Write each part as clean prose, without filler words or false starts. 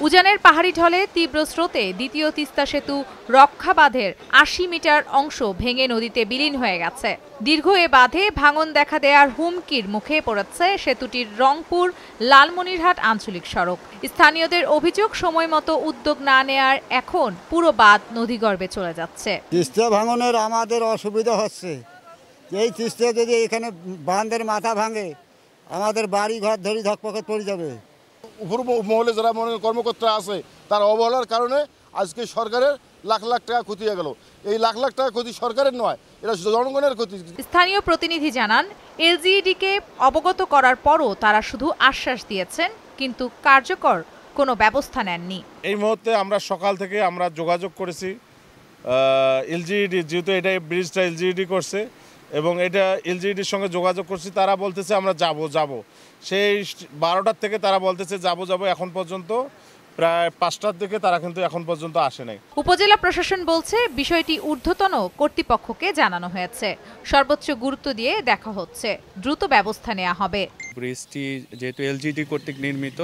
উজানের পাহাড়ি ঢলে তীব্র স্রোতে দ্বিতীয় তিস্তা সেতু রক্ষা বাঁধের ৮০ মিটার অংশ ভেঙে নদীতে বিলীন হয়ে গেছে। দীর্ঘ এ বাঁধে ভাঙন দেখা দেওয়ার হুমকির মুখে পড়েছে সেতুটির রংপুর লালমনিরহাট আঞ্চলিক সড়ক। স্থানীয়দের অভিযোগ, সময়মতো উদ্যোগ না নেয়ার এখন পুরো বাঁধ নদীগর্ভে চলে যাচ্ছে। তিস্তা ভাঙনের আমাদের অসুবিধা হচ্ছে। এই তিস্তা যদি এখানে বাঁধের মাথা ভাঙে আমাদের বাড়ি ঘর ধরে ধকপকে পড়ে যাবে। উপর মহলে যারা কর্মকর্তা আছে তার অবহেলার কারণে আজকে সরকারের লাখ লাখ টাকা ক্ষতি হয়ে গেল। এই লাখ লাখ টাকা ক্ষতি সরকারের নয়, এটা জনগণের ক্ষতি। স্থানীয় প্রতিনিধি জানান, এলজিইডিকে অবগত করার পরও তারা শুধু আশ্বাস দিয়েছেন, কিন্তু কার্যকর কোনো ব্যবস্থা নেননি। এই মুহূর্তে আমরা সকাল থেকে আমরা যোগাযোগ করেছি এলজিইডি, যেহেতু এটা ব্রিজটা এলজিইডি করছে এবং এটা এলজিইডির সঙ্গে যোগাযোগ করছি। তারা বলতেছে আমরা যাব। সেই 12টার থেকে তারা বলতেছে যাব। এখন পর্যন্ত প্রায় 5টার দিকে তারা কিন্তু এখন পর্যন্ত আসে নাই। উপজেলা প্রশাসন বলছে বিষয়টি ঊর্ধ্বতন কর্তৃপক্ষকে জানানো হয়েছে। সর্বোচ্চ গুরুত্ব দিয়ে দেখা হচ্ছে, দ্রুত ব্যবস্থা নেওয়া হবে। ব্রিজটি যেহেতু এলজিইডি কর্তৃক নির্মিত,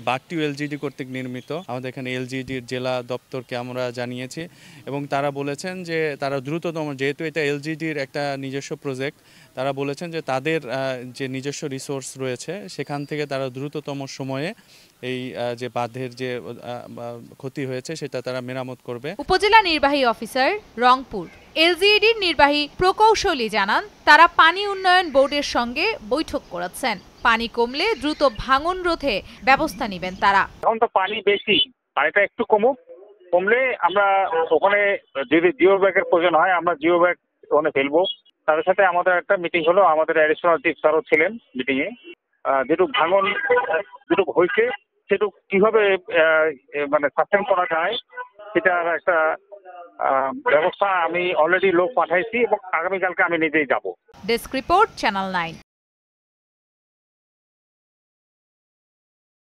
বাঁধটিও এলজিইডি কর্তৃক নির্মিত, আমাদের এখানে এলজিইডির জেলা দপ্তরকে আমরা জানিয়েছি এবং তারা বলেছেন যে তারা দ্রুততম, যেহেতু এটা এলজিইডির একটা নিজস্ব প্রজেক্ট, তারা বলেছেন যে তাদের যে নিজস্ব রিসোর্স রয়েছে সেখান থেকে তারা দ্রুততম সময়ে এই যে বাঁধের যে ক্ষতি হয়েছে সেটা তারা মেরামত করবে। উপজেলা নির্বাহী অফিসার রংপুর এলজিইডির নির্বাহী প্রকৌশলী জানান, তারা পানি উন্নয়ন বোর্ডের সঙ্গে বৈঠক করেছেন। পানি কমলে দ্রুত ভাঙন রোধে ব্যবস্থা নেবেন তারা। এখন তো পানি বেশি, পানিটা একটু কমলে আমরা ওখানে যদি জিও ব্যাগের প্রয়োজন হয় আমরা জিও ব্যাগ ওখানে ফেলবো। তাদের সাথে আমাদের একটা মিটিং হলো, আমাদের অ্যাডিশনাল চিফ স্যারও ছিলেন মিটিংয়ে। যেটুকু ভাঙন যেটুকু হয়েছে সেটুকু কিভাবে মানে সাস্টেন করা যায় সেটার একটা ব্যবস্থা আমি অলরেডি লোক পাঠাইছি এবং আগামীকালকে আমি নিজেই যাব। Desk report, channel 9।